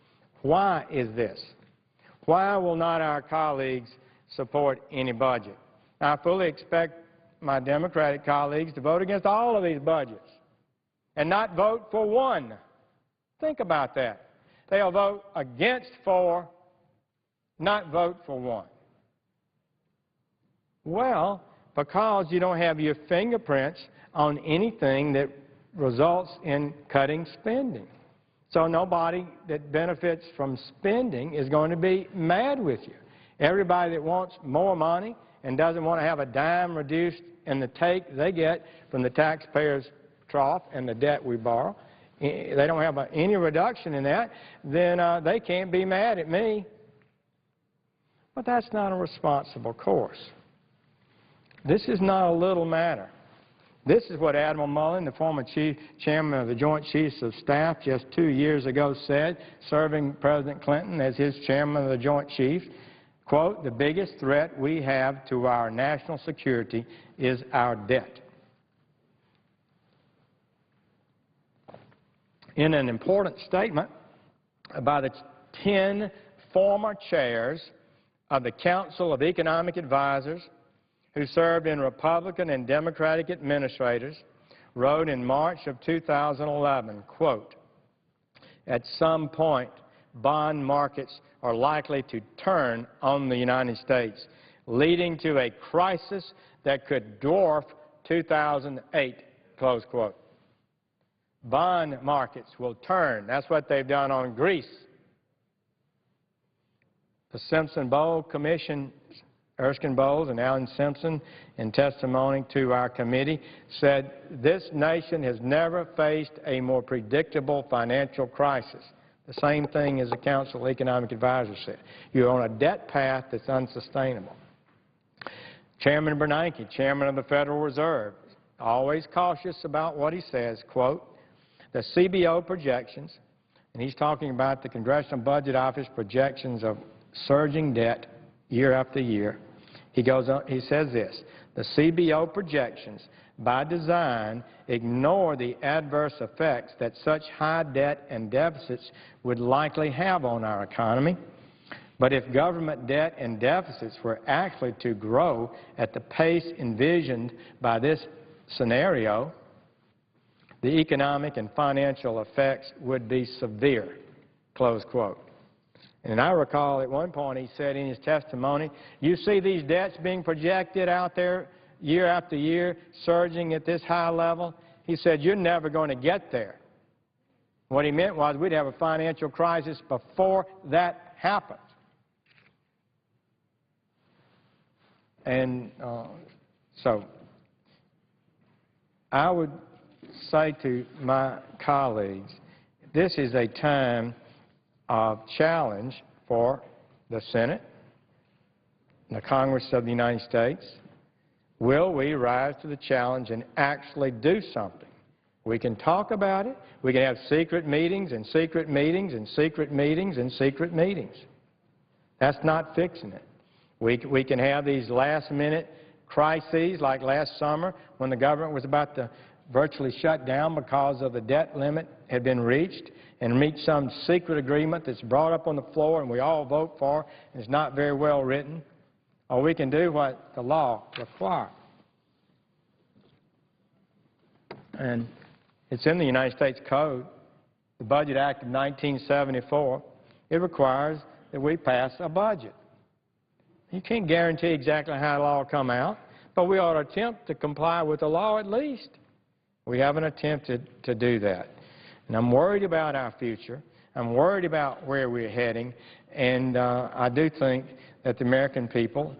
Why is this? Why will not our colleagues support any budget? Now, I fully expect my Democratic colleagues to vote against all of these budgets and not vote for one. Think about that. They'll vote against four, not vote for one. Well, because you don't have your fingerprints on anything that results in cutting spending. So nobody that benefits from spending is going to be mad with you. Everybody that wants more money and doesn't want to have a dime reduced in the take they get from the taxpayers' trough and the debt we borrow, they don't have any reduction in that, then they can't be mad at me. But that's not a responsible course. This is not a little matter. This is what Admiral Mullen, the former chairman of the Joint Chiefs of Staff, just 2 years ago said, serving President Clinton as his chairman of the Joint Chiefs, quote, "The biggest threat we have to our national security is our debt." In an important statement by the 10 former chairs of the Council of Economic Advisors who served in Republican and Democratic administrators, wrote in March of 2011, quote, "At some point, bond markets are likely to turn on the United States, leading to a crisis that could dwarf 2008, close quote. Bond markets will turn. That's what they've done on Greece. The Simpson-Bowles Commission, Erskine Bowles and Alan Simpson, in testimony to our committee, said this nation has never faced a more predictable financial crisis. The same thing as the Council of Economic Advisors said. You're on a debt path that's unsustainable. Chairman Bernanke, chairman of the Federal Reserve, always cautious about what he says, quote, "The CBO projections," and he's talking about the Congressional Budget Office projections of surging debt year after year. He goes on, he says this, "The CBO projections, by design, ignore the adverse effects that such high debt and deficits would likely have on our economy. But if government debt and deficits were actually to grow at the pace envisioned by this scenario, the economic and financial effects would be severe," close quote. And I recall at one point he said in his testimony, "You see these debts being projected out there year after year, surging at this high level?" He said, "You're never going to get there." What he meant was we'd have a financial crisis before that happens. And so I would say to my colleagues, this is a time of challenge for the Senate, the Congress of the United States. Will we rise to the challenge and actually do something? We can talk about it. We can have secret meetings and secret meetings and secret meetings and secret meetings. That's not fixing it. We can have these last-minute crises like last summer when the government was about to virtually shut down because of the debt limit had been reached, and reach some secret agreement that's brought up on the floor and we all vote for and it's not very well written. Or we can do what the law requires. And it's in the United States Code, the Budget Act of 1974. It requires that we pass a budget. You can't guarantee exactly how the law will come out, but we ought to attempt to comply with the law at least. We haven't attempted to do that. And I'm worried about our future. I'm worried about where we're heading. And I do think that the American people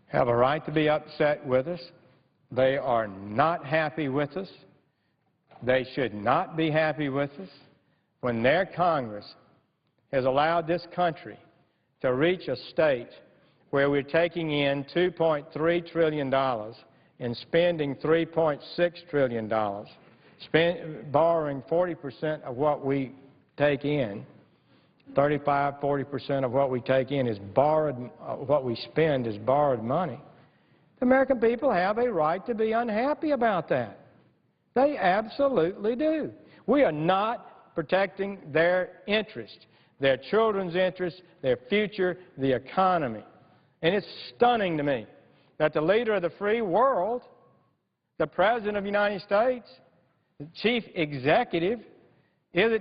have a right to be upset with us. They are not happy with us. They should not be happy with us when their Congress has allowed this country to reach a state where we're taking in $2.3 trillion and spending $3.6 trillion, borrowing 40% of what we take in. 35–40% of what we take in is borrowed, what we spend is borrowed money. The American people have a right to be unhappy about that. They absolutely do. We are not protecting their interest, their children's interests, their future, the economy. And it's stunning to me that the leader of the free world, the President of the United States, the chief executive, is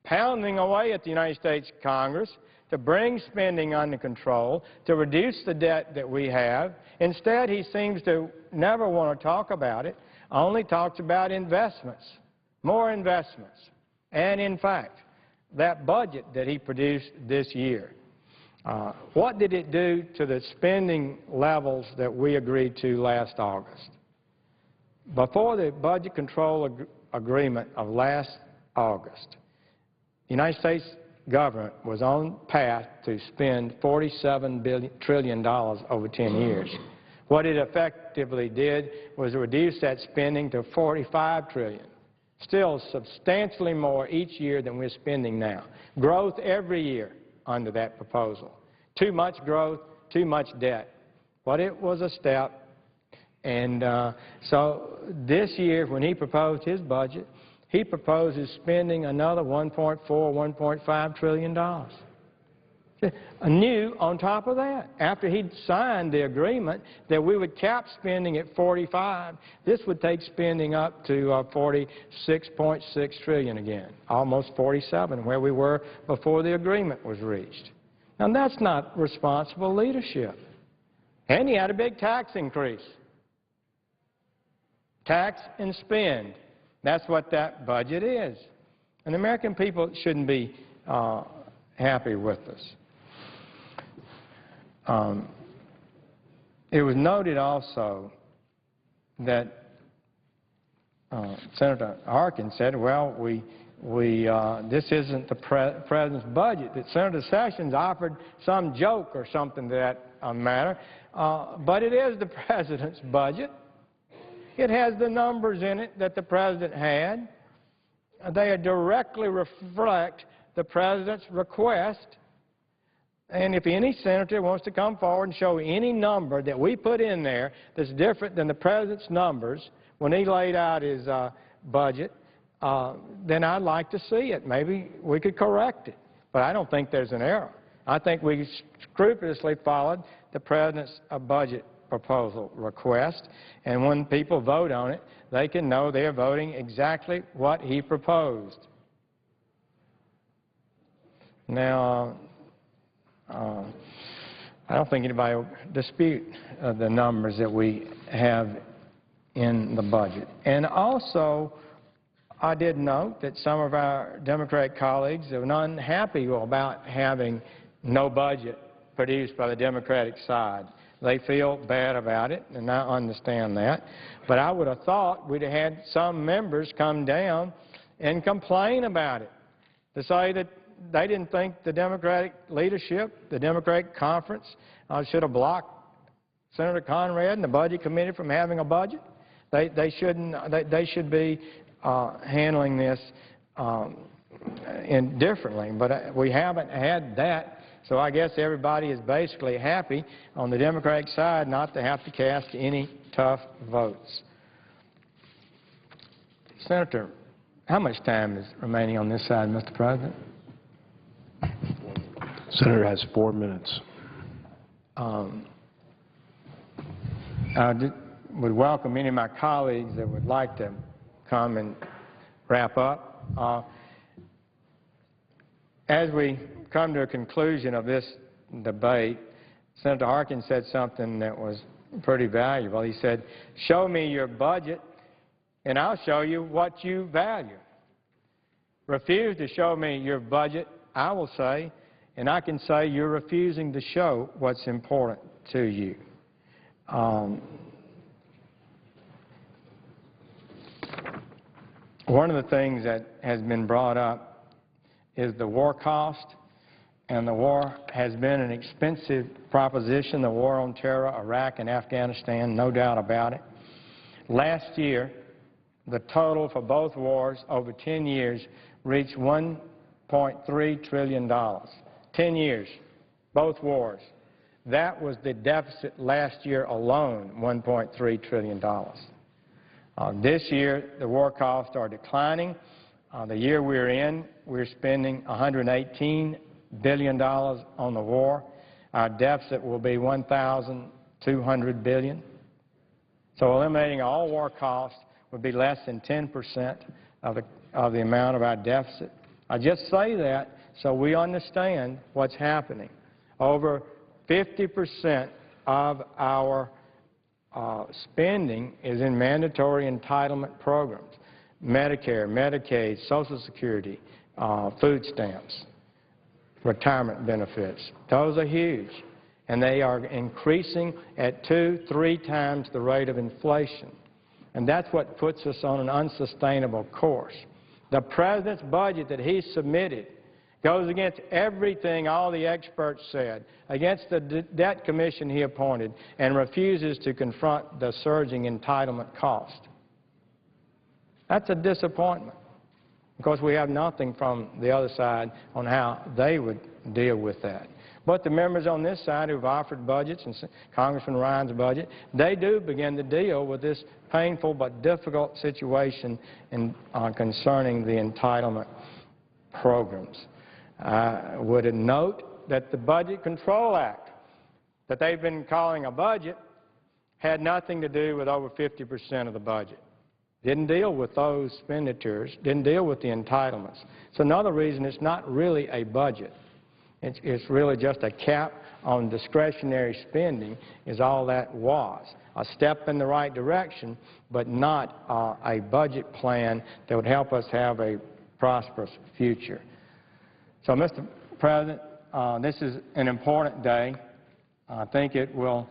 pounding away at the United States Congress to bring spending under control, to reduce the debt that we have. Instead, he seems to never want to talk about it, only talks about investments, more investments. And in fact, that budget that he produced this year, what did it do to the spending levels that we agreed to last August? Before the budget control agreement of last August, the United States government was on path to spend $47 trillion over 10 years. What it effectively did was reduce that spending to $45 trillion. Still substantially more each year than we're spending now. Growth every year under that proposal. Too much growth, too much debt. But it was a step. And so this year, when he proposed his budget, he proposes spending another $1.4, $1.5 trillion. New on top of that. After he'd signed the agreement that we would cap spending at 45, this would take spending up to 46.6 trillion again, almost 47, where we were before the agreement was reached. Now that's not responsible leadership. And he had a big tax increase. Tax and spend. That's what that budget is. And the American people shouldn't be happy with us. It was noted also that Senator Harkin said, well, this isn't the President's budget, that Senator Sessions offered some joke or something to that matter, but it is the President's budget. It has the numbers in it that the President had. They directly reflect the President's request. And if any senator wants to come forward and show any number that we put in there that's different than the President's numbers when he laid out his budget, then I'd like to see it. Maybe we could correct it. But I don't think there's an error. I think we scrupulously followed the President's budget proposal request, and when people vote on it, they can know they're voting exactly what he proposed. Now, I don't think anybody will dispute the numbers that we have in the budget. And also, I did note that some of our Democratic colleagues are unhappy about having no budget produced by the Democratic side. They feel bad about it, and I understand that. But I would have thought we'd have had some members come down and complain about it, to say that they didn't think the Democratic leadership, the Democratic conference, should have blocked Senator Conrad and the Budget Committee from having a budget. They should be handling this indifferently, but we haven't had that. So I guess everybody is basically happy on the Democratic side not to have to cast any tough votes. Senator, how much time is remaining on this side, Mr. President? Senator has 4 minutes. I would welcome any of my colleagues that would like to come and wrap up. As we come to a conclusion of this debate, Senator Harkin said something that was pretty valuable. He said, show me your budget and I'll show you what you value. Refuse to show me your budget, I will say, and I can say you're refusing to show what's important to you. One of the things that has been brought up is the war cost. And the war has been an expensive proposition, the war on terror, Iraq and Afghanistan, no doubt about it. Last year, the total for both wars over 10 years reached $1.3 trillion. 10 years, both wars. That was the deficit last year alone, $1.3 trillion. This year, the war costs are declining. The year we're in, we're spending $118 billion on the war. Our deficit will be $1,200 billion. So eliminating all war costs would be less than 10% of the amount of our deficit. I just say that so we understand what's happening. Over 50% of our spending is in mandatory entitlement programs: Medicare, Medicaid, Social Security, food stamps, retirement benefits. Those are huge, and they are increasing at 2-3 times the rate of inflation. And that's what puts us on an unsustainable course. The President's budget that he submitted goes against everything all the experts said, against the debt commission he appointed, and refuses to confront the surging entitlement cost. That's a disappointment, because we have nothing from the other side on how they would deal with that. But the members on this side who've offered budgets, and Congressman Ryan's budget, they do begin to deal with this painful but difficult situation concerning the entitlement programs. I would note that the Budget Control Act that they've been calling a budget had nothing to do with over 50% of the budget. Didn't deal with those expenditures, didn't deal with the entitlements. It's another reason it's not really a budget. It's really just a cap on discretionary spending is all that was. A step in the right direction, but not a budget plan that would help us have a prosperous future. So, Mr. President, this is an important day. I think it will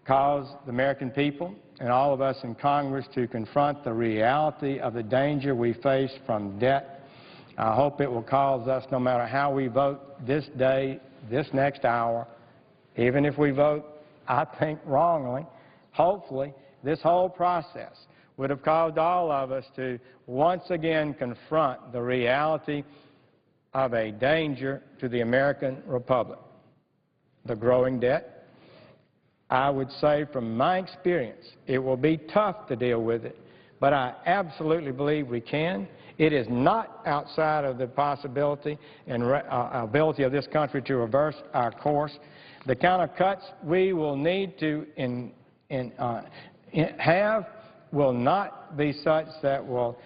cause the American people and all of us in Congress to confront the reality of the danger we face from debt. I hope it will cause us, no matter how we vote this day, this next hour, even if we vote, I think, wrongly, hopefully this whole process would have caused all of us to once again confront the reality of a danger to the American Republic. The growing debt, I would say from my experience, it will be tough to deal with it, but I absolutely believe we can. It is not outside of the possibility and ability of this country to reverse our course. The kind of cuts we will need to have will not be such that will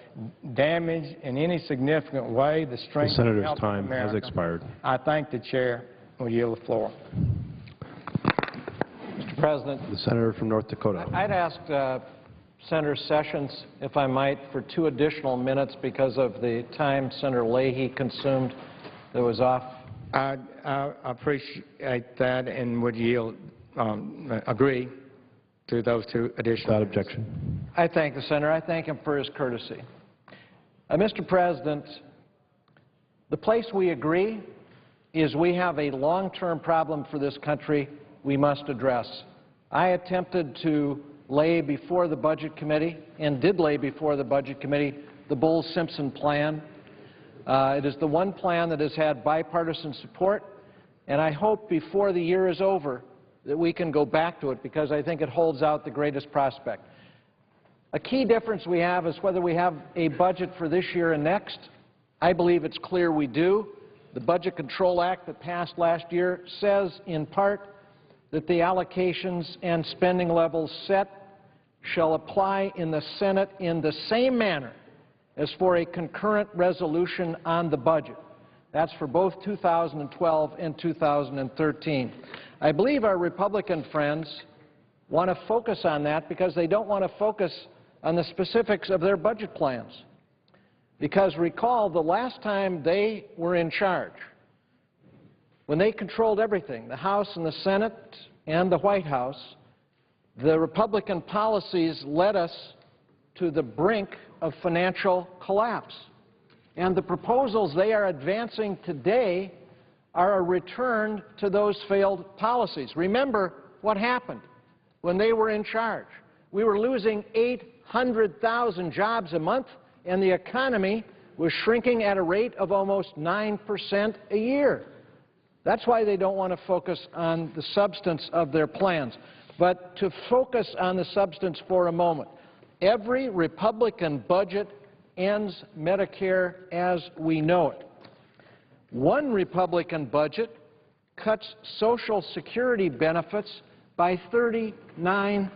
damage in any significant way the strength the senator's of time America. has expired. I thank the chair. Will yield the floor. Mr. President, The senator from North Dakota. I'd ask Senator Sessions, if I might, for 2 additional minutes because of the time Senator Leahy consumed that was off. I appreciate that and would yield, agree to those 2 additional Without objection. I thank the Senator. I thank him for his courtesy. Mr. President, the place we agree is we have a long-term problem for this country we must address. I attempted to lay before the Budget Committee, and did lay before the Budget Committee, the Bowles-Simpson plan. It is the one plan that has had bipartisan support, and I hope before the year is over that we can go back to it, because I think it holds out the greatest prospect. A key difference we have is whether we have a budget for this year and next. I believe it's clear we do. The Budget Control Act that passed last year says, in part, that the allocations and spending levels set shall apply in the Senate in the same manner as for a concurrent resolution on the budget. That's for both 2012 and 2013. I believe our Republican friends want to focus on that because they don't want to focus on the specifics of their budget plans. Because recall, the last time they were in charge, when they controlled everything, the House and the Senate and the White House, the Republican policies led us to the brink of financial collapse. And the proposals they are advancing today are a return to those failed policies. Remember what happened when they were in charge. We were losing 800,000 jobs a month, and the economy was shrinking at a rate of almost 9% a year. That's why they don't want to focus on the substance of their plans. But to focus on the substance for a moment, every Republican budget ends Medicare as we know it. One Republican budget cuts Social Security benefits by 39%.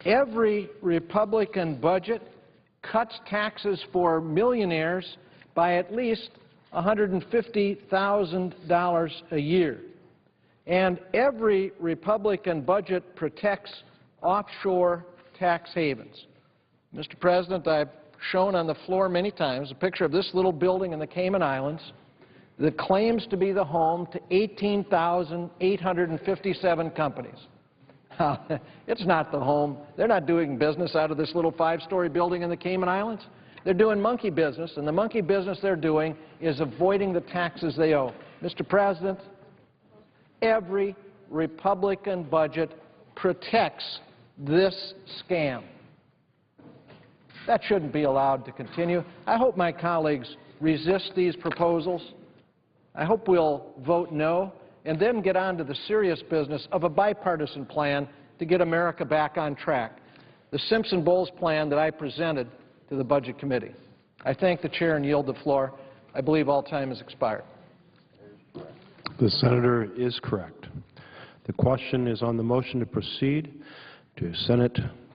Every Republican budget cuts taxes for millionaires by at least $150,000 a year. And every Republican budget protects offshore tax havens. Mr. President, I've shown on the floor many times a picture of this little building in the Cayman Islands that claims to be the home to 18,857 companies. It's not the home. They're not doing business out of this little 5-story building in the Cayman Islands. They're doing monkey business, and the monkey business they're doing is avoiding the taxes they owe. Mr. President, every Republican budget protects this scam. That shouldn't be allowed to continue. I hope my colleagues resist these proposals. I hope we'll vote no and then get on to the serious business of a bipartisan plan to get America back on track, the Simpson-Bowles plan that I presented to the Budget Committee. I thank the Chair and yield the floor. I believe all time has expired. The senator is correct. The question is on the motion to proceed to Senate